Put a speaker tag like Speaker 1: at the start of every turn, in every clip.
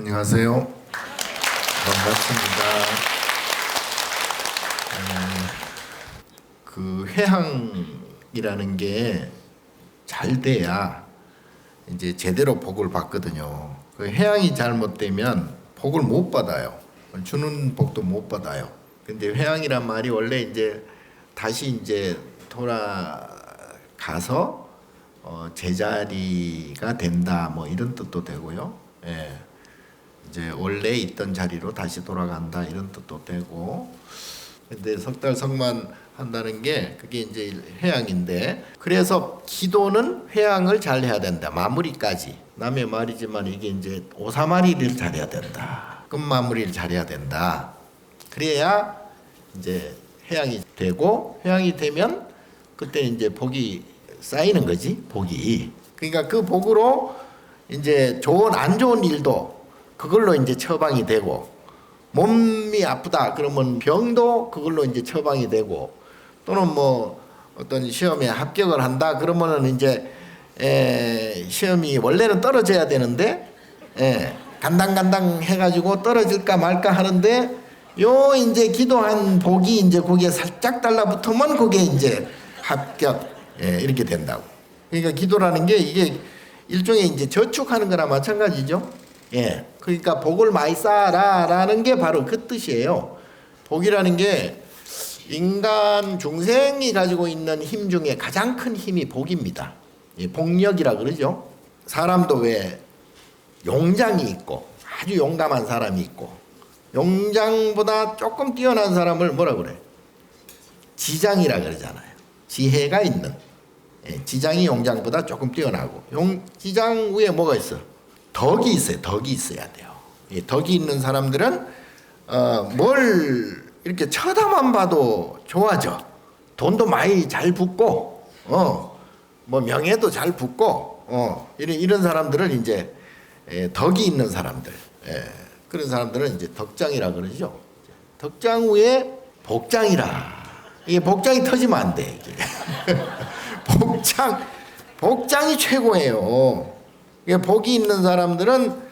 Speaker 1: 안녕하세요. 반갑습니다. 그 회항이라는 게 잘 돼야 이제 제대로 복을 받거든요. 그 회항이 잘못되면 복을 못 받아요. 주는 복도 못 받아요. 근데 회항이란 말이 원래 이제 다시 이제 돌아가서 제자리가 된다 뭐 이런 뜻도 되고요. 예. 이제 원래 있던 자리로 다시 돌아간다 이런 뜻도 되고. 근데 석 달 석만 한다는 게 그게 이제 회항인데, 그래서 기도는 회항을 잘 해야 된다. 마무리까지. 남의 말이지만 이게 이제 오사마리를 잘해야 된다. 끝마무리를 잘해야 된다. 그래야 이제 회항이 되고, 회항이 되면 그때 이제 복이 쌓이는 거지. 복이. 그러니까 그 복으로 이제 좋은 안 좋은 일도 그걸로 이제 처방이 되고, 몸이 아프다 그러면 병도 그걸로 이제 처방이 되고, 또는 뭐 어떤 시험에 합격을 한다 그러면은 이제 시험이 원래는 떨어져야 되는데 간당간당 해가지고 떨어질까 말까 하는데 요 이제 기도한 복이 이제 거기에 살짝 달라붙으면 그게 이제 합격 이렇게 된다고. 그러니까 기도라는 게 이게 일종의 이제 저축하는 거나 마찬가지죠. 그러니까 복을 많이 쌓아라라는 게 바로 그 뜻이에요. 복이라는 게 인간 중생이 가지고 있는 힘 중에 가장 큰 힘이 복입니다. 복력이라 그러죠. 사람도 왜 용장이 있고 아주 용감한 사람이 있고, 용장보다 조금 뛰어난 사람을 뭐라 그래? 지장이라 그러잖아요. 지혜가 있는. 지장이 용장보다 조금 뛰어나고, 지장 위에 뭐가 있어? 덕이 있어요. 덕이 있어야 돼요. 덕이 있는 사람들은 뭘 이렇게 쳐다만 봐도 좋아져. 돈도 많이 잘 붙고, 뭐 명예도 잘 붙고, 이런 사람들은 이제 덕이 있는 사람들. 그런 사람들은 이제 덕장이라 그러죠. 덕장 위에 복장이라. 이게 복장이 터지면 안 돼. 이게. 복장이 최고예요. 복이 있는 사람들은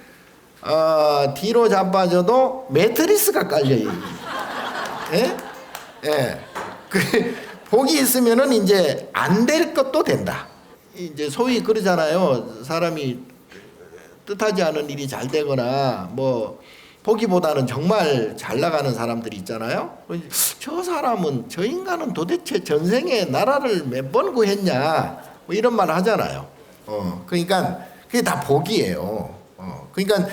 Speaker 1: 뒤로 자빠져도 매트리스가 깔려요. 그 복이 있으면은 이제 안 될 것도 된다. 이제 소위 그러잖아요. 사람이 뜻하지 않은 일이 잘 되거나 뭐 보기보다는 정말 잘 나가는 사람들이 있잖아요. 저 사람은, 저 인간은 도대체 전생에 나라를 몇 번 구했냐 뭐 이런 말 하잖아요. 그러니까 그게 다 복이에요. 그러니까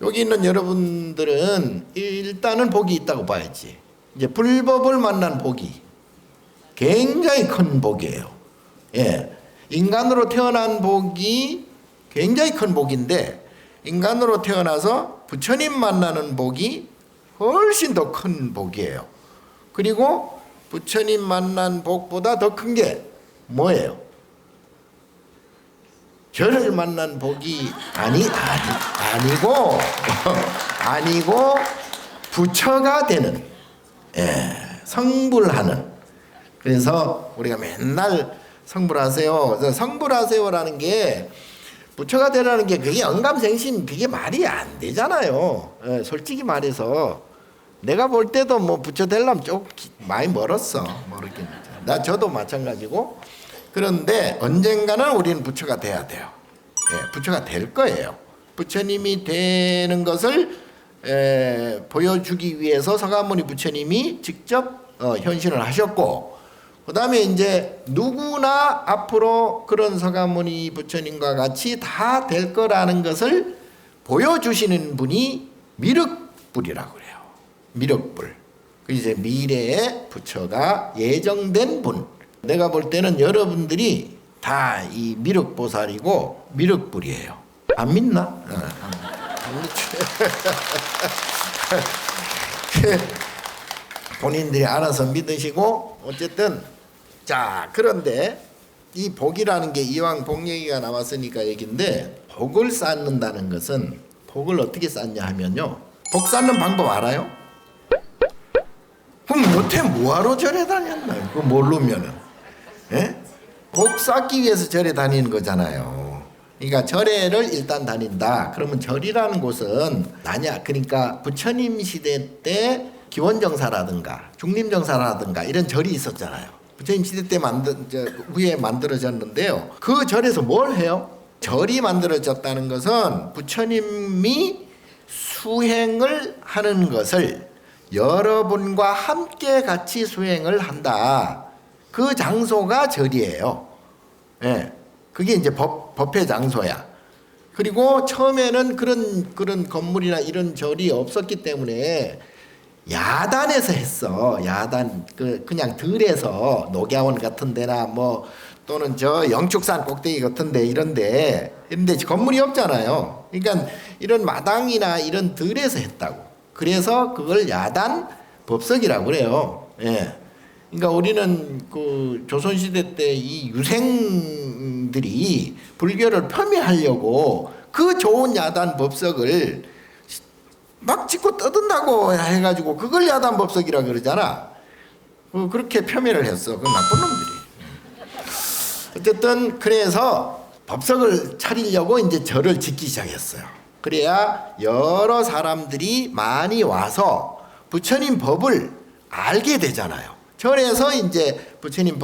Speaker 1: 여기 있는 여러분들은 일단은 복이 있다고 봐야지. 이제 불법을 만난 복이 굉장히 큰 복이에요. 인간으로 태어난 복이 굉장히 큰 복인데, 인간으로 태어나서 부처님 만나는 복이 훨씬 더 큰 복이에요. 그리고 부처님 만난 복보다 더 큰 게 뭐예요? 저를 만난 복이 아니고 부처가 되는, 성불하는. 그래서 우리가 맨날 성불하세요. 성불하세요라는 게, 부처가 되라는 게 그게 영감생심, 그게 말이 안 되잖아요. 솔직히 말해서 내가 볼 때도 뭐 부처 되려면 좀 많이 멀었어. 모르겠네. 저도 마찬가지고. 그런데 언젠가는 우리는 부처가 돼야 돼요. 부처가 될 거예요. 부처님이 되는 것을 보여주기 위해서 서가모니 부처님이 직접 현신을 하셨고, 그 다음에 이제 누구나 앞으로 그런 서가모니 부처님과 같이 다 될 거라는 것을 보여주시는 분이 미륵불이라고 그래요. 미륵불. 이제 미래의 부처가 예정된 분. 내가 볼 때는 여러분들이 다 이 미륵보살이고 미륵불이에요. 안 믿나? 안 믿지. 본인들이 알아서 믿으시고. 어쨌든 자, 그런데 이 복이라는 게 이왕 복 얘기가 나왔으니까 얘기인데, 복을 쌓는다는 것은, 복을 어떻게 쌓냐 하면요, 복 쌓는 방법 알아요? 그럼 여태 뭐하러 절에 다녔나요? 그거 모르면은. 복 쌓기 위해서 절에 다니는 거잖아요. 그러니까 절에를 일단 다닌다. 그러면 절이라는 곳은 그러니까 부처님 시대 때 기원정사라든가 중림정사라든가 이런 절이 있었잖아요. 부처님 시대 때 후에 만들어졌는데요. 그 절에서 뭘 해요? 절이 만들어졌다는 것은 부처님이 수행을 하는 것을 여러분과 함께 같이 수행을 한다. 그 장소가 절이에요. 예. 그게 이제 법회 장소야. 그리고 처음에는 그런 건물이나 이런 절이 없었기 때문에 야단에서 했어. 야단 그냥 들에서 녹야원 같은 데나 뭐 또는 저 영축산 꼭대기 같은데 이런데 건물이 없잖아요. 그러니까 이런 마당이나 이런 들에서 했다고. 그래서 그걸 야단 법석이라고 그래요. 예. 그러니까 우리는 그 조선시대 때 이 유생들이 불교를 폄훼하려고 그 좋은 야단 법석을 막 짓고 떠든다고 해가지고 그걸 야단 법석이라 그러잖아. 그렇게 폄훼를 했어. 그 나쁜 놈들이. 어쨌든 그래서 법석을 차리려고 이제 절을 짓기 시작했어요. 그래야 여러 사람들이 많이 와서 부처님 법을 알게 되잖아요. 절에서 이제 부처님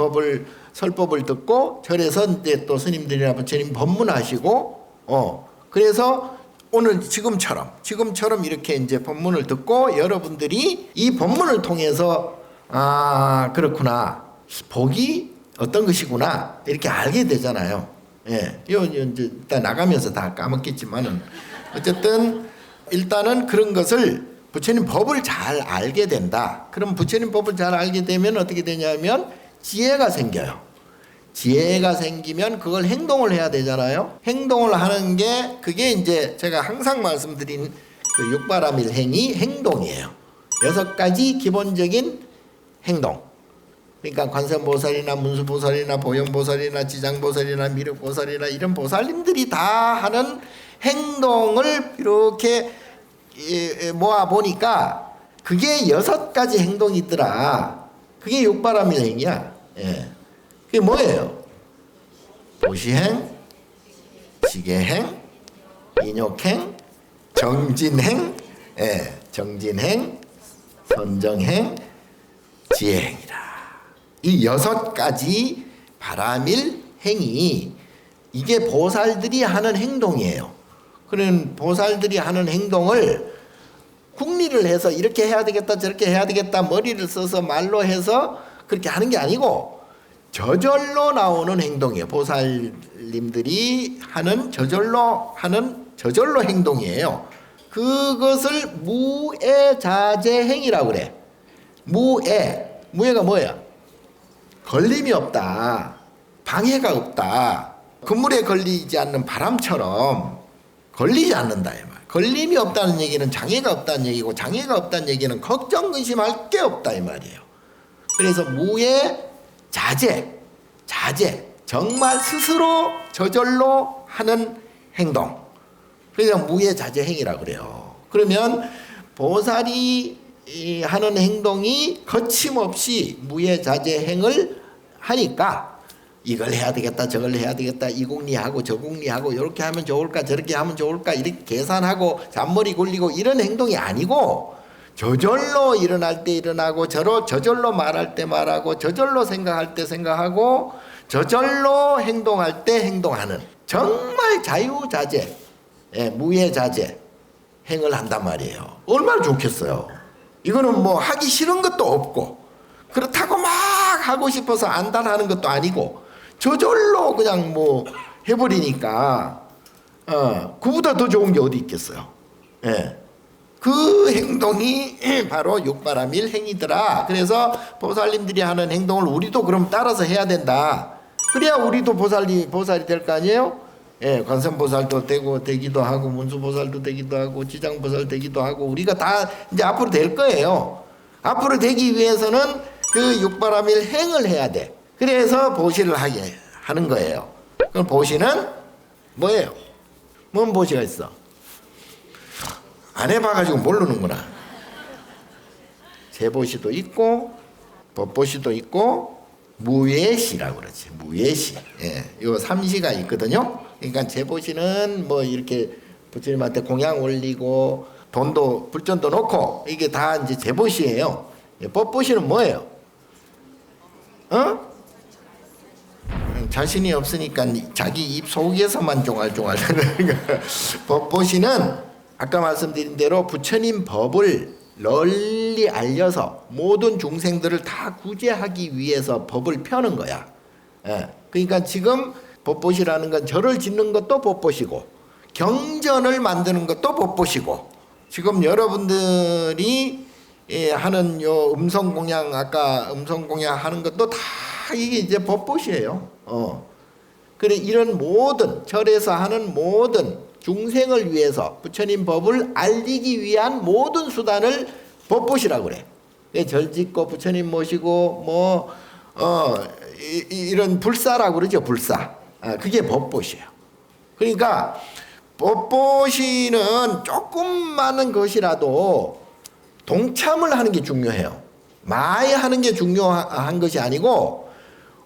Speaker 1: 설법을 듣고 절에서 이제 또 스님들이나 부처님 법문하시고 그래서 오늘 지금처럼 이렇게 이제 법문을 듣고 여러분들이 이 법문을 통해서 그렇구나, 복이 어떤 것이구나 이렇게 알게 되잖아요. 예, 이거 이제 일단 나가면서 다 까먹겠지만은 어쨌든 일단은 그런 것을 부처님 법을 잘 알게 된다. 그럼 부처님 법을 잘 알게 되면 어떻게 되냐면 지혜가 생겨요. 지혜가 생기면 그걸 행동을 해야 되잖아요. 행동을 하는 게 그게 이제 제가 항상 말씀드린 그 육바라밀행이 행동이에요. 6가지 기본적인 행동. 그러니까 관세음보살이나 문수보살이나 보현보살이나 지장보살이나 미륵보살이나 이런 보살님들이 다 하는 행동을 이렇게 모아 보니까 그게 6가지 행동이더라. 그게 육바라밀행이야. 예. 그게 뭐예요? 보시행, 지계행, 인욕행, 정진행, 정진행, 선정행, 지혜행이다. 이 6가지 바라밀행이 이게 보살들이 하는 행동이에요. 그런 보살들이 하는 행동을 궁리를 해서 이렇게 해야 되겠다 저렇게 해야 되겠다 머리를 써서 말로 해서 그렇게 하는 게 아니고 저절로 나오는 행동이에요. 보살님들이 하는 저절로 행동이에요. 그것을 무애자재행이라고 그래. 무애가 뭐야? 걸림이 없다. 방해가 없다. 그물에 걸리지 않는 바람처럼 걸리지 않는다. 걸림이 없다는 얘기는 장애가 없다는 얘기고, 장애가 없다는 얘기는 걱정 근심할 게 없다 이 말이에요. 그래서 무애자재, 정말 스스로 저절로 하는 행동. 그래서 무애자재행이라고 그래요. 그러면 보살이 하는 행동이 거침없이 무애자재행을 하니까 이걸 해야 되겠다 저걸 해야 되겠다 이 궁리하고 저 궁리하고 이렇게 하면 좋을까 저렇게 하면 좋을까 이렇게 계산하고 잔머리 굴리고 이런 행동이 아니고 저절로 일어날 때 일어나고 저절로 말할 때 말하고 저절로 생각할 때 생각하고 저절로 행동할 때 행동하는 정말 자유자재, 무애자재 행을 한단 말이에요. 얼마나 좋겠어요. 이거는 뭐 하기 싫은 것도 없고 그렇다고 막 하고 싶어서 안달하는 것도 아니고 저절로 그냥 뭐 해버리니까 그보다 더 좋은 게 어디 있겠어요. 그 행동이 바로 육바라밀 행이더라. 그래서 보살님들이 하는 행동을 우리도 그럼 따라서 해야 된다. 그래야 우리도 보살이 될 거 아니에요. 관세음보살도 되기도 하고 문수보살도 되기도 하고 지장보살 되기도 하고 우리가 다 이제 앞으로 될 거예요. 앞으로 되기 위해서는 그 육바라밀 행을 해야 돼. 그래서 보시를 하게 하는 거예요. 그럼 보시는 뭐예요? 뭔 보시가 있어? 안 해봐가지고 모르는구나. 세보시도 있고 법보시도 있고 무예시라고 그러지. 무예시. 요 3시가 있거든요. 그러니까 제보시는 뭐 이렇게 부처님한테 공양 올리고 돈도 불전도 놓고 이게 다 이제 제보시예요. 법보시는 뭐예요? 자신이 없으니까 자기 입 속에서만 종알종알 법보시는 아까 말씀드린 대로 부처님 법을 널리 알려서 모든 중생들을 다 구제하기 위해서 법을 펴는 거야. 그러니까 지금 법보시라는 건 절을 짓는 것도 법보시고 경전을 만드는 것도 법보시고 지금 여러분들이 하는 요 음성공양 아까 음성공양 하는 것도 다 이게 이제 법보시예요. 그래 이런 모든 절에서 하는 모든 중생을 위해서 부처님 법을 알리기 위한 모든 수단을 법보시라고 그래. 절 짓고 부처님 모시고 뭐 이런 불사라고 그러죠. 불사. 그게 법보시예요. 그러니까 법보시는 조금만한 것이라도 동참을 하는 게 중요해요. 많이 하는 게 중요한 것이 아니고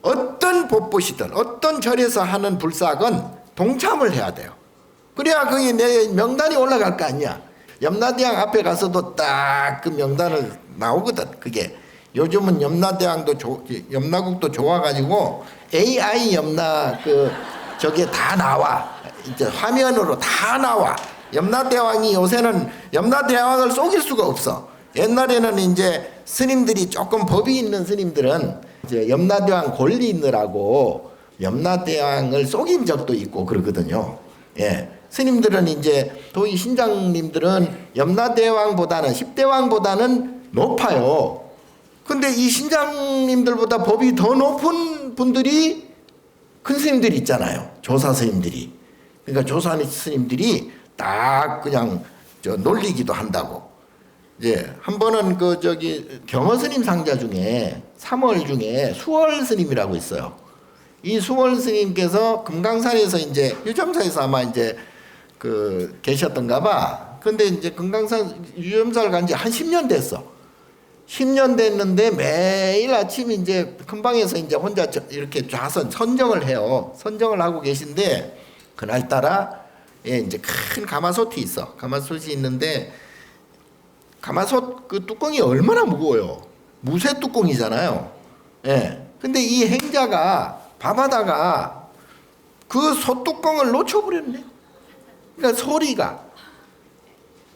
Speaker 1: 어떤 법보시든 어떤 절에서 하는 불사건 동참을 해야 돼요. 그래야 그게 내 명단이 올라갈 거 아니야. 염라대왕 앞에 가서도 딱 그 명단을 나오거든. 그게 요즘은 염라국도 좋아가지고 AI 염라 저게 다 나와. 이제 화면으로 다 나와. 염라대왕이 요새는 염라대왕을 속일 수가 없어. 옛날에는 이제 스님들이 조금 법이 있는 스님들은 이제 염라대왕 권리인느라고 염라대왕을 속인 적도 있고 그러거든요. 스님들은 이제 도의 신장님들은 염라대왕보다는 10대왕보다는 높아요. 근데 이 신장님들보다 법이 더 높은 분들이 큰 스님들이 있잖아요. 조사 스님들이. 그러니까 조사 스님들이 딱 그냥 놀리기도 한다고. 한 번은 경허 스님 상자 중에 3월 중에 수월 스님이라고 있어요. 이 수월 스님께서 금강산에서 이제 유점사에서 아마 이제 계셨던가 봐. 근데 이제 금강산 유점사를 간 지 한 10년 됐어. 10년 됐는데 매일 아침 이제 금방에서 이제 혼자 이렇게 좌선 선정을 해요. 선정을 하고 계신데 그날따라 이제 큰 가마솥이 있어. 가마솥이 있는데 가마솥 그 뚜껑이 얼마나 무거워요. 무쇠 뚜껑이잖아요. 근데 이 행자가 밤하다가 그 솥뚜껑을 놓쳐버렸네. 그러니까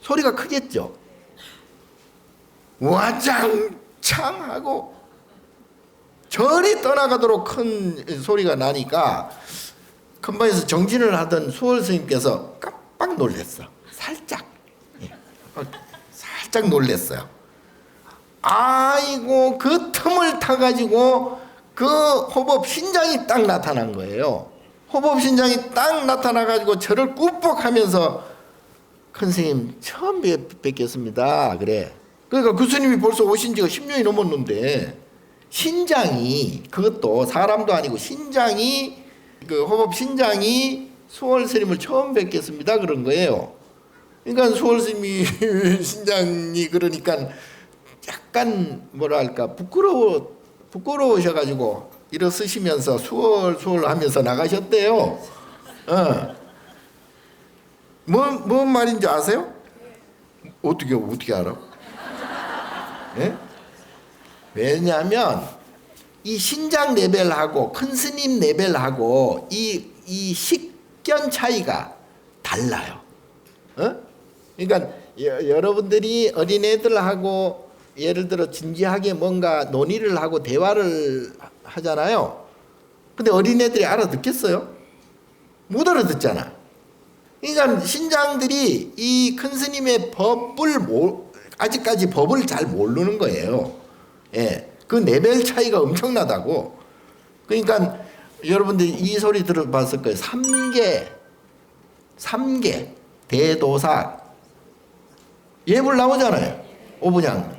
Speaker 1: 소리가 크겠죠. 와장창하고 절이 떠나가도록 큰 소리가 나니까 큰방에서 정진을 하던 수월 스님께서 깜빡 놀랐어. 살짝 놀랐어요. 아이고 그 틈을 타가지고 그 호법 신장이 딱 나타난 거예요. 호법 신장이 딱 나타나가지고 저를 꾹뻑하면서 큰 스님 처음 뵙겠습니다. 그래. 그러니까 그 스님이 벌써 오신 지가 10년이 넘었는데 신장이 그것도 사람도 아니고 신장이 그 호법 신장이 수월 스님을 처음 뵙겠습니다. 그런 거예요. 그러니까 수월 스님이 신장이 그러니까 약간 뭐랄까 부끄러우셔가지고 일어서시면서 수월 하면서 나가셨대요. 뭔 말인지 아세요? 어떻게 알아? 왜냐하면 이 신장 레벨하고 큰 스님 레벨하고 이 식견 차이가 달라요. 그러니까 여러분들이 어린애들하고 예를 들어 진지하게 뭔가 논의를 하고 대화를 하잖아요. 근데 어린애들이 알아듣겠어요? 못 알아듣잖아. 그러니까 신장들이 이 큰 스님의 아직까지 법을 잘 모르는 거예요. 그 레벨 차이가 엄청나다고. 그러니까 여러분들이 이 소리 들어봤을 거예요. 3개 대도사 예불 나오잖아요. 오분양.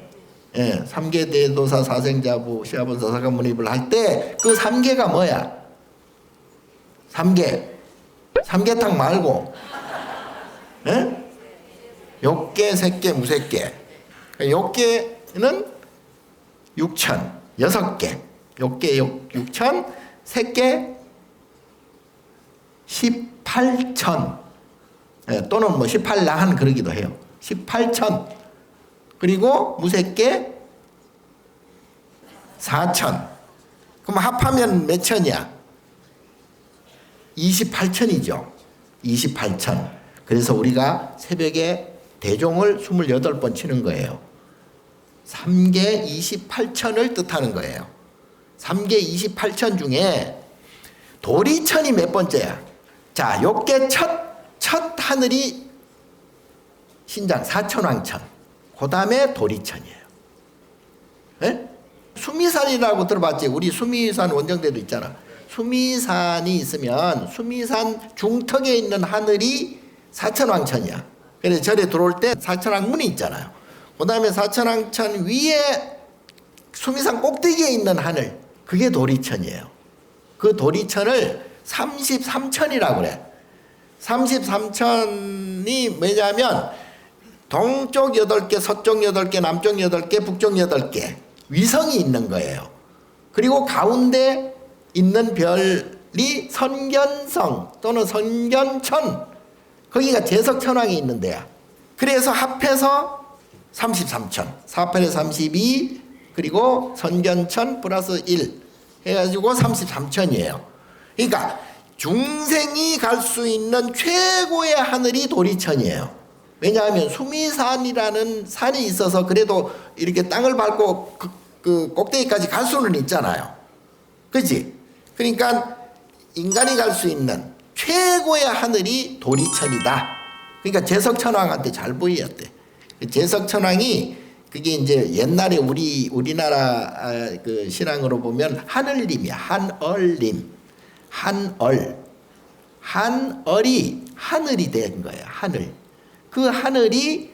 Speaker 1: 3개 대도사 사생자부 시아본사 사가모니불 할 때 그 3개가 뭐야? 3개탕 말고 욕계, 색계, 무색계. 욕계는 6천 6개. 욕계 6천, 색계 18 18천 또는 뭐 18난 그러기도 해요. 18천. 그리고 무색계 4천. 그럼 합하면 몇 천이야? 28천이죠. 28천. 그래서 우리가 새벽에 대종을 28번 치는 거예요. 3개 28천을 뜻하는 거예요. 3개 28천 중에 도리천이 몇 번째야? 자, 요게 첫 하늘이 신장 사천왕천. 그 다음에 도리천이에요. 네? 수미산이라고 들어봤지? 우리 수미산 원정대도 있잖아. 수미산이 있으면 수미산 중턱에 있는 하늘이 사천왕천이야. 그래서 절에 들어올 때 사천왕문이 있잖아요. 그 다음에 사천왕천 위에 수미산 꼭대기에 있는 하늘, 그게 도리천이에요. 그 도리천을 33천이라고 그래. 33천이 뭐냐면 동쪽 8개, 서쪽 8개, 남쪽 8개, 북쪽 8개 위성이 있는 거예요. 그리고 가운데 있는 별이 선견성 또는 선견천, 거기가 제석천왕이 있는 데야. 그래서 합해서 33천, 4편에 32, 그리고 선견천 플러스 1 해가지고 33천이에요. 그러니까 중생이 갈 수 있는 최고의 하늘이 도리천이에요. 왜냐하면 수미산이라는 산이 있어서 그래도 이렇게 땅을 밟고 그 꼭대기까지 갈 수는 있잖아요. 그렇지? 그러니까 인간이 갈 수 있는 최고의 하늘이 도리천이다. 그러니까 제석천왕한테 잘 보였대. 제석천왕이 그게 이제 옛날에 우리나라 그 신앙으로 보면 하늘님이야. 한얼님. 한얼이 하늘이 된 거예요. 하늘. 그 하늘이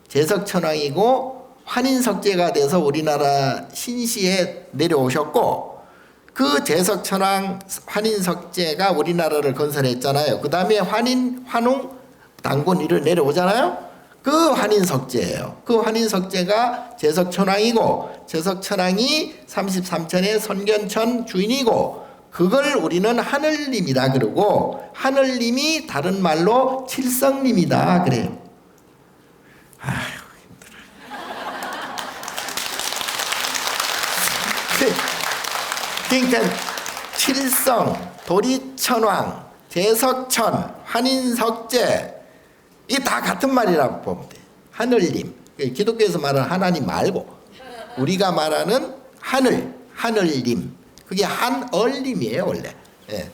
Speaker 1: 제석천왕이고 환인석제가 돼서 우리나라 신시에 내려오셨고, 그 제석천왕 환인석제가 우리나라를 건설했잖아요. 그 다음에 환웅, 단군 이를 내려오잖아요. 그 환인석제예요. 그 환인석제가 제석천왕이고, 제석천왕이 33천의 선견천 주인이고, 그걸 우리는 하늘님이라 그러고, 하늘님이 다른 말로 칠성님이다 그래요. 아휴, 힘들어. 그러니까 칠성, 도리천왕, 제석천, 환인석제, 이게 다 같은 말이라고 보면 돼. 하늘님. 기독교에서 말하는 하나님 말고 우리가 말하는 하늘님. 그게 한얼님이에요, 원래. 예.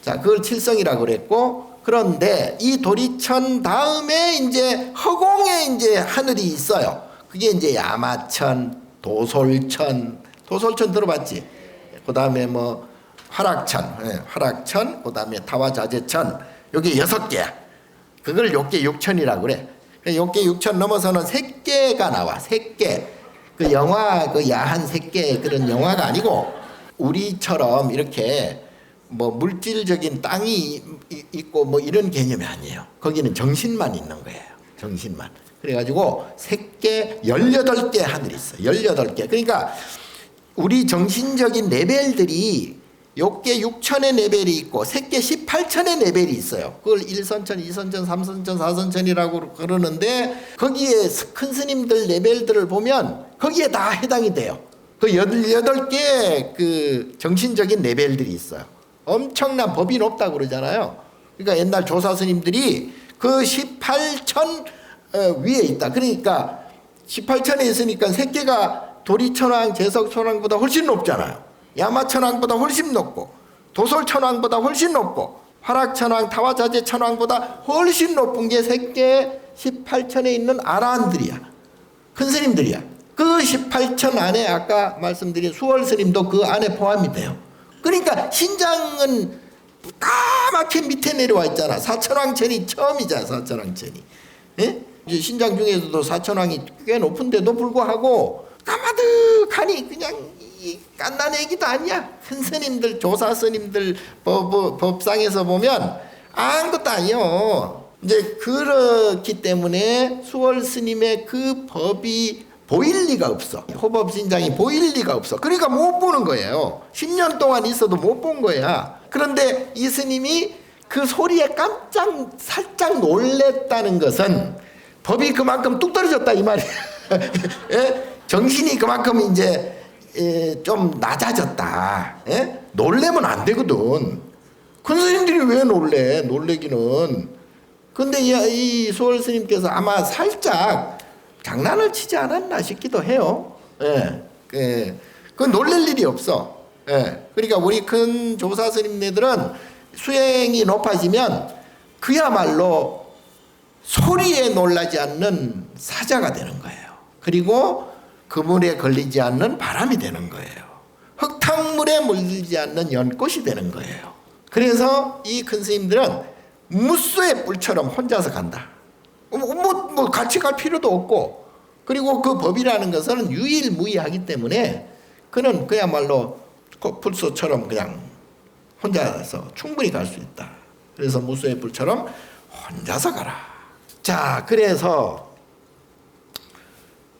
Speaker 1: 자, 그걸 칠성이라고 그랬고, 그런데 이 도리천 다음에 이제 허공에 이제 하늘이 있어요. 그게 이제 야마천, 도솔천 들어봤지? 그 다음에 뭐 화락천, 그 다음에 타화자재천, 요게 6개야. 그걸 욕계 6천이라고 그래. 욕계 6천 넘어서는 색계가 나와. 색계. 그 영화, 그 야한 색계 그런 영화가 아니고, 우리처럼 이렇게 뭐 물질적인 땅이 있고 뭐 이런 개념이 아니에요. 거기는 정신만 있는 거예요. 정신만. 그래가지고 색계 18개 하늘이 있어요. 18개. 그러니까 우리 정신적인 레벨들이 욕계 6천의 레벨이 있고 색계 18천의 레벨이 있어요. 그걸 1선천, 2선천, 3선천, 4선천이라고 그러는데, 거기에 큰 스님들 레벨들을 보면 거기에 다 해당이 돼요. 그 18개 그 정신적인 레벨들이 있어요. 엄청난 법이 높다고 그러잖아요. 그러니까 옛날 조사 스님들이 그 18천 위에 있다. 그러니까 18천에 있으니까 색계가 도리천왕, 제석천왕보다 훨씬 높잖아요. 야마천왕보다 훨씬 높고, 도솔천왕보다 훨씬 높고, 화락천왕, 타화자재천왕보다 훨씬 높은 게 색계 18천에 있는 아라한들이야. 큰 스님들이야. 그 18천 안에 아까 말씀드린 수월 스님도 그 안에 포함이 돼요. 그러니까 신장은 까맣게 밑에 내려와 있잖아. 사천왕천이 처음이잖아. 사천왕천이. 예? 이제 신장 중에서도 사천왕이 꽤 높은데도 불구하고 까마득하니 그냥 깐난애기도 아니야. 큰 스님들, 조사 스님들 법상에서 보면 아무것도 아니요. 이제 그렇기 때문에 수월 스님의 그 법이 보일 리가 없어. 호법신장이 보일 리가 없어. 그러니까 못 보는 거예요. 10년 동안 있어도 못 본 거야. 그런데 이 스님이 그 소리에 살짝 놀랬다는 것은 법이 그만큼 뚝 떨어졌다 이 말이에요. 예? 정신이 그만큼 이제 좀 낮아졌다. 예? 놀래면 안 되거든. 큰 스님들이 왜 놀래기는. 근데 이 수월 스님께서 아마 살짝 장난을 치지 않았나 싶기도 해요. 예. 예. 그 놀랄 일이 없어. 예. 그러니까 우리 큰 조사 스님네들은 수행이 높아지면 그야말로 소리에 놀라지 않는 사자가 되는 거예요. 그리고 그물에 걸리지 않는 바람이 되는 거예요. 흙탕물에 물들지 않는 연꽃이 되는 거예요. 그래서 이 큰 스님들은 무쇠의 뿔처럼 혼자서 간다. 뭐 같이 갈 필요도 없고, 그리고 그 법이라는 것은 유일무이하기 때문에 그는 그야말로 풀소처럼 그냥 혼자서 충분히 갈 수 있다. 그래서 무쇠의 뿔처럼 혼자서 가라. 자, 그래서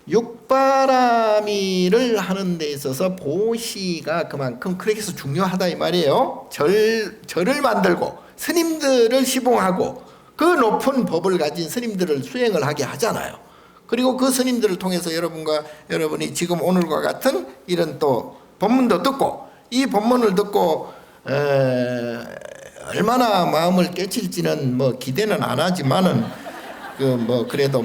Speaker 1: 육바라밀을 하는 데 있어서 보시가 그만큼 그렇게 해서 중요하다 이 말이에요. 절을 만들고 스님들을 시봉하고 그 높은 법을 가진 스님들을 수행을 하게 하잖아요. 그리고 그 스님들을 통해서 여러분이 지금 오늘과 같은 이런 또 법문도 듣고, 이 법문을 듣고 얼마나 마음을 깨칠지는 뭐 기대는 안 하지만은 그래도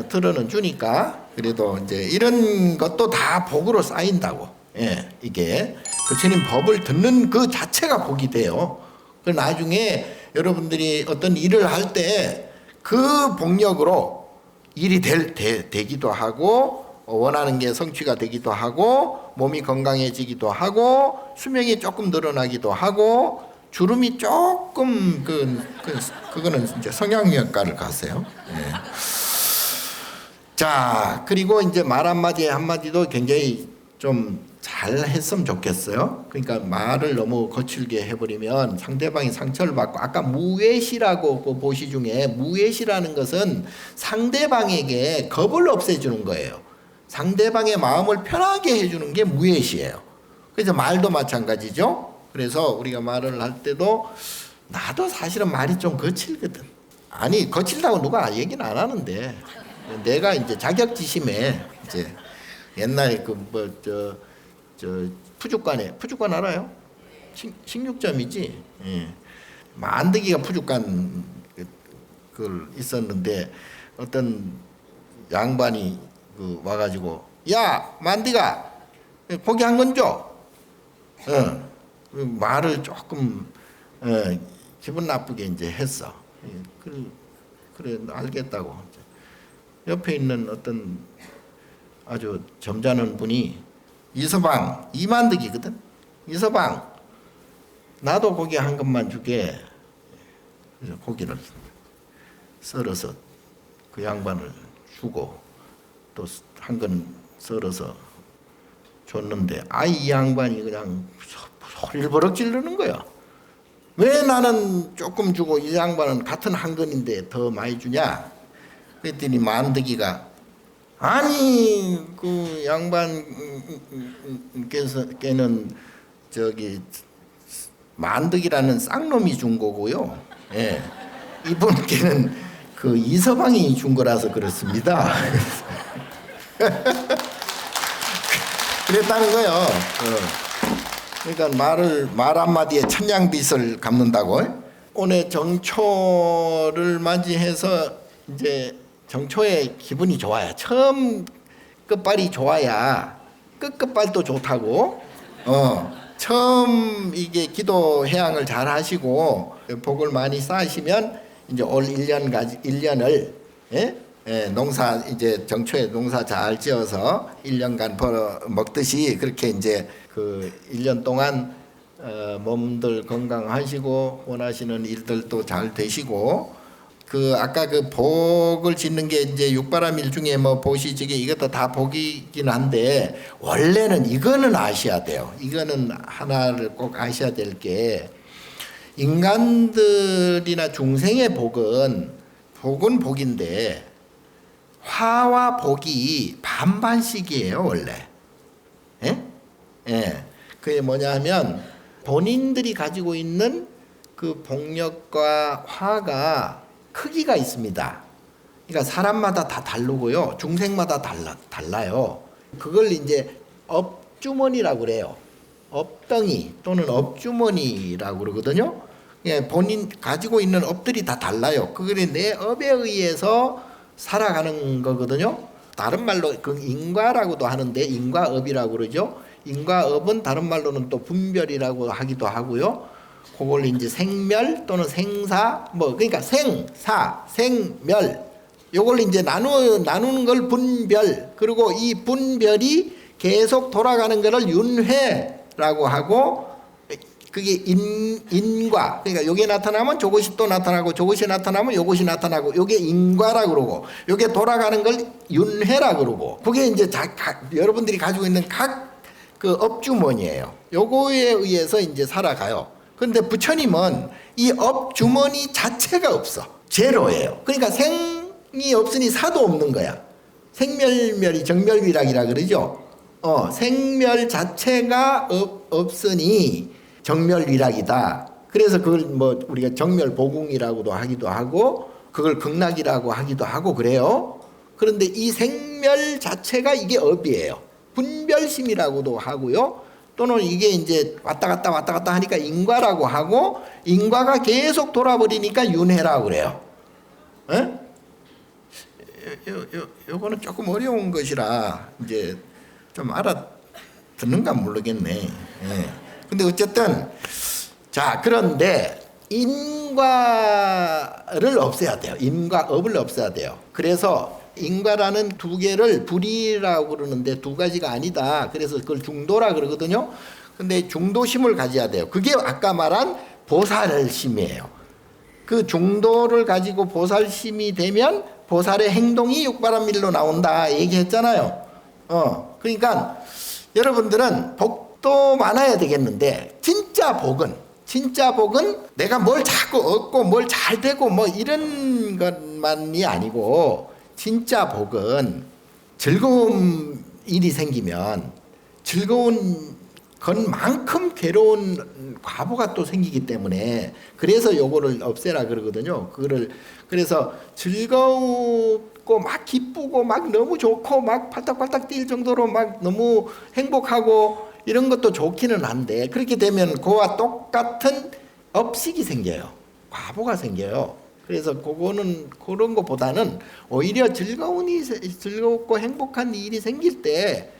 Speaker 1: 들어는 주니까, 그래도 이제 이런 것도 다 복으로 쌓인다고. 예, 이게 부처님 법을 듣는 그 자체가 복이 돼요. 그 나중에 여러분들이 어떤 일을 할 때 그 복력으로 일이 되기도 하고, 원하는 게 성취가 되기도 하고, 몸이 건강해지기도 하고, 수명이 조금 늘어나기도 하고, 주름이 조금 그거는 이제 성형외과를 가세요. 네. 자, 그리고 이제 말 한마디도 굉장히 좀 잘 했으면 좋겠어요. 그러니까 말을 너무 거칠게 해버리면 상대방이 상처를 받고, 아까 무외시라고 그 보시 중에 무외시라는 것은 상대방에게 겁을 없애주는 거예요. 상대방의 마음을 편하게 해주는 게 무외시예요. 그래서 말도 마찬가지죠. 그래서 우리가 말을 할 때도, 나도 사실은 말이 좀 거칠거든. 아니, 거칠다고 누가 얘기는 안 하는데, 내가 이제 자격지심에 이제 옛날에 푸주관 알아요? 식육점이지. 예. 만드기가 푸주관 그걸 있었는데, 어떤 양반이 와가지고, 야 만디가 고기 한 건 줘. 말을 조금 기분 나쁘게 이제 했어. 그래 알겠다고. 옆에 있는 어떤 아주 점잖은 분이, 이서방, 이만득이거든. 이서방, 나도 고기 한 것만 주게. 그래서 고기를 썰어서 그 양반을 주고, 또 한 건 썰어서 줬는데, 이 양반이 그냥 소리를 버럭 지르는 거야. 왜 나는 조금 주고 이 양반은 같은 한 건인데 더 많이 주냐? 그랬더니 만득이가, 아니 그 양반께는 저기 만득이라는 쌍놈이 준 거고요. 예. 이분께는 그 이서방이 준 거라서 그렇습니다. 그랬다는 거예요. 그러니까 말 한마디에 천냥빚을 갚는다고. 오늘 정초를 맞이해서 이제 정초의 기분이 좋아요. 처음 끝발이 좋아야 끝발도 좋다고. 처음 이게 기도 해양을 잘 하시고 복을 많이 쌓으시면 이제 올 1년을 농사 이제 정초에 농사 잘 지어서 1년간 벌어 먹듯이, 그렇게 이제 그 1년 동안 몸들 건강하시고 원하시는 일들도 잘 되시고, 그 아까 그 복을 짓는 게 이제 육바라밀 중에 보시지게 이것도 다 복이긴 한데, 원래는 이거는 아셔야 돼요. 이거는 하나를 꼭 아셔야 될 게, 인간들이나 중생의 복은 복인데 화와 복이 반반씩이에요 원래. 예? 예. 그게 뭐냐 하면, 본인들이 가지고 있는 그 복력과 화가 크기가 있습니다. 그러니까 사람마다 다 다르고요. 중생마다 달라요. 그걸 이제 업주머니라고 그래요. 업덩이 또는 업주머니라고 그러거든요. 본인 가지고 있는 업들이 다 달라요. 그게 내 업에 의해서 살아가는 거거든요. 다른 말로 그 인과라고도 하는데 인과업이라고 그러죠. 인과업은 다른 말로는 또 분별이라고 하기도 하고요. 그걸 이제 생멸 또는 생사 그러니까 생사 생멸 요걸 이제 나누는 걸 분별, 그리고 이 분별이 계속 돌아가는 거를 윤회라고 하고, 그게 인과, 그러니까 요게 나타나면 저것이 또 나타나고, 저것이 나타나면 요것이 나타나고, 요게 인과라고 그러고, 요게 돌아가는 걸 윤회라고 그러고, 그게 이제 여러분들이 가지고 있는 각 그 업주머니예요. 요거에 의해서 이제 살아가요. 그런데 부처님은 이 업주머니 자체가 없어. 제로예요. 그러니까 생이 없으니 사도 없는 거야. 생멸멸이 정멸위락이라 그러죠. 생멸 자체가 없으니 정멸위락이다. 그래서 그걸 우리가 정멸보궁이라고도 하기도 하고, 그걸 극락이라고 하기도 하고 그래요. 그런데 이 생멸 자체가 이게 업이에요. 분별심이라고도 하고요. 또는 이게 이제 왔다 갔다 하니까 인과라고 하고, 인과가 계속 돌아버리니까 윤회라고 그래요. 에? 요거는 조금 어려운 것이라 이제 좀 알아듣는가 모르겠네. 예. 근데 어쨌든 자, 그런데 인과를 없애야 돼요. 인과업을 없애야 돼요. 그래서 인과라는 두 개를 불이라고 그러는데 두 가지가 아니다. 그래서 그걸 중도라 그러거든요. 근데 중도심을 가져야 돼요. 그게 아까 말한 보살심이에요. 그 중도를 가지고 보살심이 되면 보살의 행동이 육바람밀로 나온다 얘기했잖아요. 그러니까 여러분들은 복도 많아야 되겠는데 진짜 복은 내가 뭘 자꾸 얻고 뭘 잘 되고 이런 것만이 아니고, 진짜 복은 즐거운 일이 생기면 즐거운 것만큼 괴로운 과보가 또 생기기 때문에, 그래서 요거를 없애라 그러거든요. 그래서 즐겁고 막 기쁘고 막 너무 좋고 막 팔딱팔딱 뛸 정도로 막 너무 행복하고 이런 것도 좋기는 한데, 그렇게 되면 그와 똑같은 업식이 생겨요. 과보가 생겨요. 그래서 그거는 그런 것보다는 오히려 즐겁고 행복한 일이 생길 때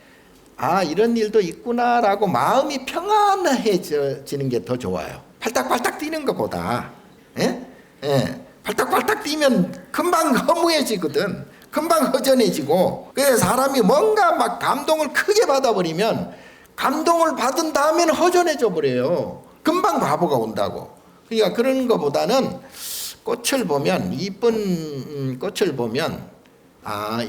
Speaker 1: 이런 일도 있구나라고 마음이 평안해지는 게 더 좋아요. 팔딱팔딱 뛰는 것보다. 팔딱팔딱 뛰면 금방 허무해지거든. 금방 허전해지고. 그래서 사람이 뭔가 막 감동을 크게 받아버리면 감동을 받은 다음에는 허전해져 버려요. 금방 바보가 온다고. 그러니까 그런 것보다는 꽃을 보면, 이쁜 꽃을 보면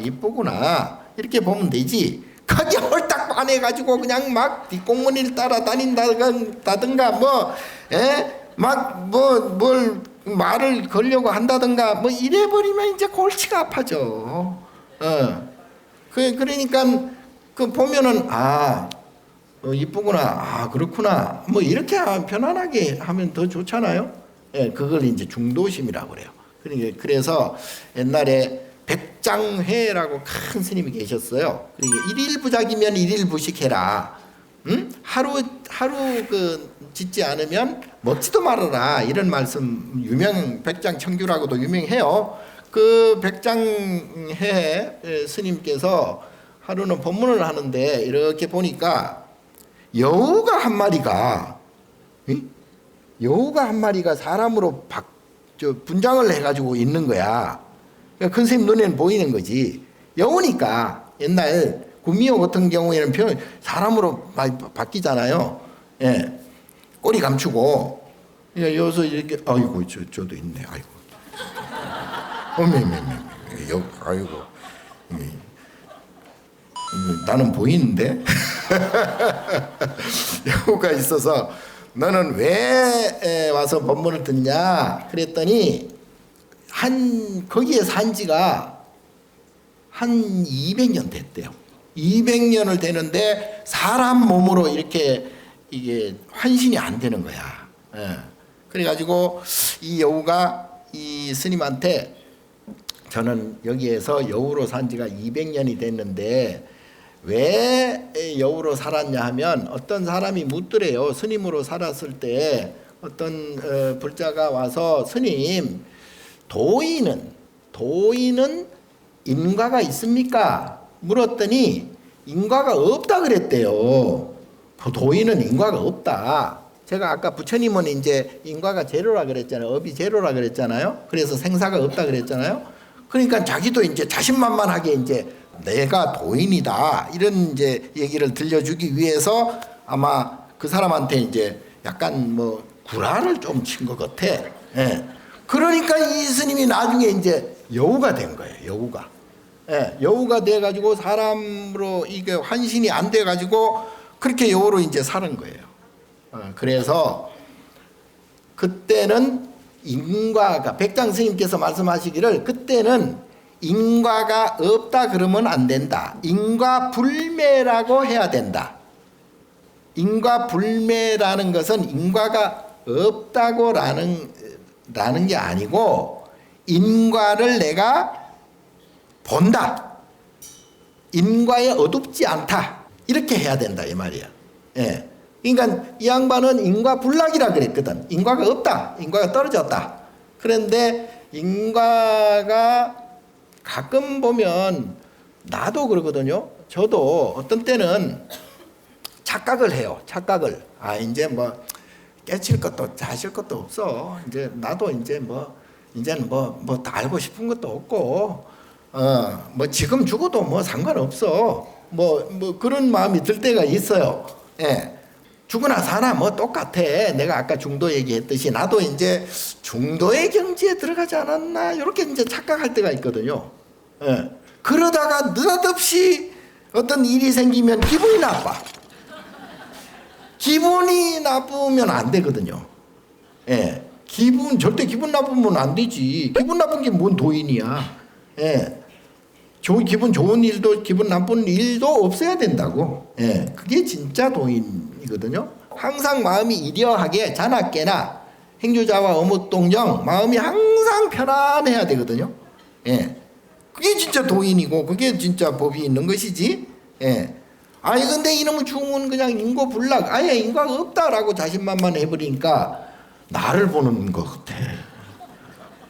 Speaker 1: 이쁘구나 이렇게 보면 되지, 거기 홀딱 반해가지고 그냥 막 뒷공무니를 따라다닌다든가 뭘 말을 걸려고 한다든가 이래버리면 이제 골치가 아파져. 그러니까 그 보면은 이쁘구나, 그렇구나 이렇게 편안하게 하면 더 좋잖아요. 그걸 이제 중도심이라고 그래요. 그래서 옛날에 백장회라고 큰 스님이 계셨어요. 일일부작이면 일일부식해라. 하루 짓지 않으면 먹지도 말아라. 이런 말씀, 백장청규라고도 유명해요. 그 백장회 스님께서 하루는 법문을 하는데 이렇게 보니까 여우가 한 마리가 사람으로 분장을 해가지고 있는 거야. 그러니까 큰 스님 눈에는 보이는 거지. 여우니까 옛날 구미호 같은 경우에는 사람으로 많이 바뀌잖아요. 꼬리 감추고. 여기서 이렇게 저도 있네. 나는 보이는데 여우가 있어서 너는 왜 와서 법문을 듣냐 그랬더니 거기에 산 지가 한 200년 됐대요. 200년을 되는데 사람 몸으로 이렇게 이게 환신이 안 되는 거야. 그래가지고 이 여우가 이 스님한테, 저는 여기에서 여우로 산 지가 200년이 됐는데 왜 여우로 살았냐 하면, 어떤 사람이 묻더래요. 스님으로 살았을 때 어떤 불자가 와서, 스님, 도인은 인과가 있습니까? 물었더니 인과가 없다 그랬대요. 도인은 인과가 없다. 제가 아까 부처님은 이제 인과가 제로라 그랬잖아요. 업이 제로라 그랬잖아요. 그래서 생사가 없다 그랬잖아요. 그러니까 자기도 이제 자신만만하게 이제 내가 도인이다 이런 이제 얘기를 들려주기 위해서 아마 그 사람한테 이제 약간 뭐 구라를 좀 친 것 같아. 예. 그러니까 이 스님이 나중에 이제 여우가 된 거예요. 여우가. 예. 여우가 돼 가지고 사람으로 이게 환신이 안 돼 가지고 그렇게 여우로 이제 사는 거예요. 그래서 그때는 인과가, 백장 스님께서 말씀하시기를 그때는 인과가 없다 그러면 안 된다. 인과불매라고 해야 된다. 인과불매라는 것은 인과가 없다고 라는 게 아니고, 인과를 내가 본다. 인과에 어둡지 않다. 이렇게 해야 된다 이 말이야. 예. 그러니까 이 양반은 인과불락이라 그랬거든. 인과가 없다. 인과가 떨어졌다. 그런데 인과가 가끔 보면, 나도 그러거든요. 저도 어떤 때는 착각을 해요. 착각을. 이제 뭐 깨칠 것도 자실 것도 없어. 이제 나도 이제 이제는 뭐 다 알고 싶은 것도 없고, 뭐 지금 죽어도 뭐 상관없어. 뭐 그런 마음이 들 때가 있어요. 예. 죽으나 사나 뭐 똑같아. 내가 아까 중도 얘기했듯이 나도 이제 중도의 경지에 들어가지 않았나 이렇게 이제 착각할 때가 있거든요. 예. 그러다가 느닷없이 어떤 일이 생기면 기분이 나빠. 기분이 나쁘면 안 되거든요. 예. 절대 기분 나쁘면 안 되지. 기분 나쁜 게 뭔 도인이야. 예. 기분 좋은 일도 기분 나쁜 일도 없어야 된다고. 예. 그게 진짜 도인이거든요. 항상 마음이 이려하게 자나깨나 행주자와 어묵동정, 마음이 항상 편안해야 되거든요. 예. 그게 진짜 도인이고 그게 진짜 법이 있는 것이지. 예. 근데 이놈의 중은 그냥 인과불락, 아예 인과가 없다라고 자신만만 해버리니까 나를 보는 것 같아.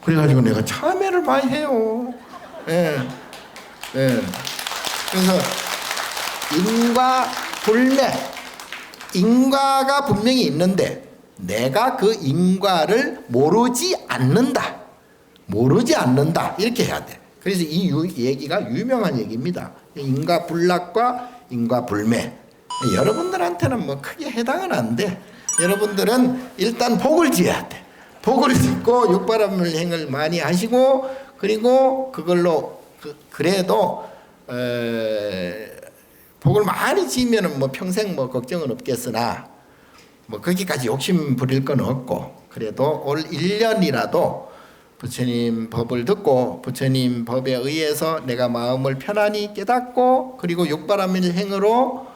Speaker 1: 그래가지고 내가 참회를 많이 해요. 예. 예. 그래서 인과불매, 인과가 분명히 있는데 내가 그 인과를 모르지 않는다 이렇게 해야 돼. 그래서 이 얘기가 유명한 얘기입니다. 인과불락과 인과불매. 여러분들한테는 뭐 크게 해당은 안 돼. 여러분들은 일단 복을 지어야 돼. 복을 짓고 육바람을 행을 많이 하시고, 그리고 그걸로 그래도 복을 많이 지으면은 뭐 평생 뭐 걱정은 없겠으나 뭐 거기까지 욕심 부릴 건 없고, 그래도 올 1년이라도 부처님 법을 듣고 부처님 법에 의해서 내가 마음을 편안히 깨닫고, 그리고 육바람일 행으로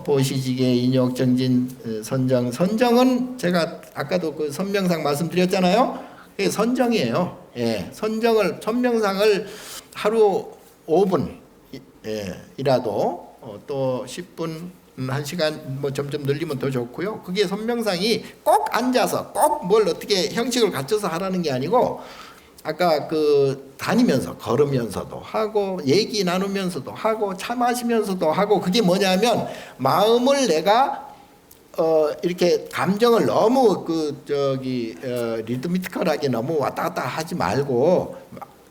Speaker 1: 보시지계 인욕정진 선정은 제가 아까도 그 선명상 말씀드렸잖아요. 그게 선정이에요. 예, 선명상을 하루 5분 이라도 또 10분 1시간 뭐 점점 늘리면 더 좋고요. 그게 선명상이 꼭 앉아서 꼭 뭘 어떻게 형식을 갖춰서 하라는 게 아니고, 아까 그 다니면서 걸으면서도 하고 얘기 나누면서도 하고 차 마시면서도 하고, 그게 뭐냐면 마음을 내가 이렇게 감정을 너무 리드미티컬하게 너무 왔다 갔다 하지 말고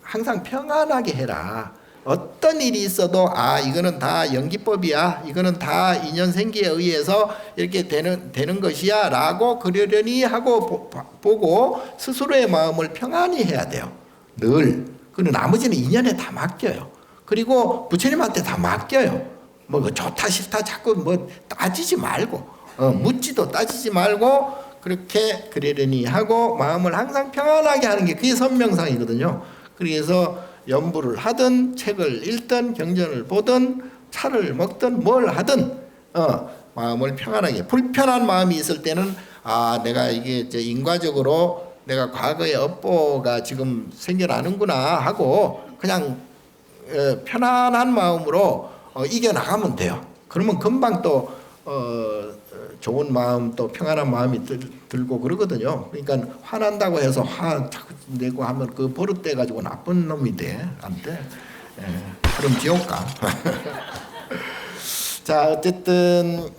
Speaker 1: 항상 평안하게 해라. 어떤 일이 있어도 이거는 다 연기법이야, 이거는 다 인연생기에 의해서 이렇게 되는 것이야 라고 그러려니 하고 보고 스스로의 마음을 평안히 해야 돼요. 늘. 그리고 나머지는 인연에 다 맡겨요. 그리고 부처님한테 다 맡겨요. 뭐 좋다 싫다 자꾸 뭐 따지지 말고, 묻지도 따지지 말고 그렇게 그러려니 하고 마음을 항상 평안하게 하는 게 그게 선명상이거든요. 그래서 연부를 하든 책을 읽든 경전을 보든 차를 먹든 뭘 하든 마음을 평안하게, 불편한 마음이 있을 때는 아 내가 이게 이제 인과적으로 내가 과거의 업보가 지금 생겨나는구나 하고 그냥 편안한 마음으로 이겨 나가면 돼요. 그러면 금방 또 좋은 마음 또 평안한 마음이 들고 그러거든요. 그러니까 화난다고 해서 화 자꾸 내고 하면 그 버릇돼 가지고 나쁜 놈이 돼. 안 돼. 그럼 지옥 가. 자 어쨌든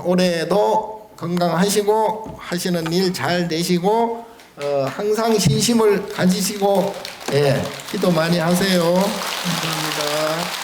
Speaker 1: 올해도 건강하시고 하시는 일 잘 되시고 항상 신심을 가지시고 기도 많이 하세요. 감사합니다.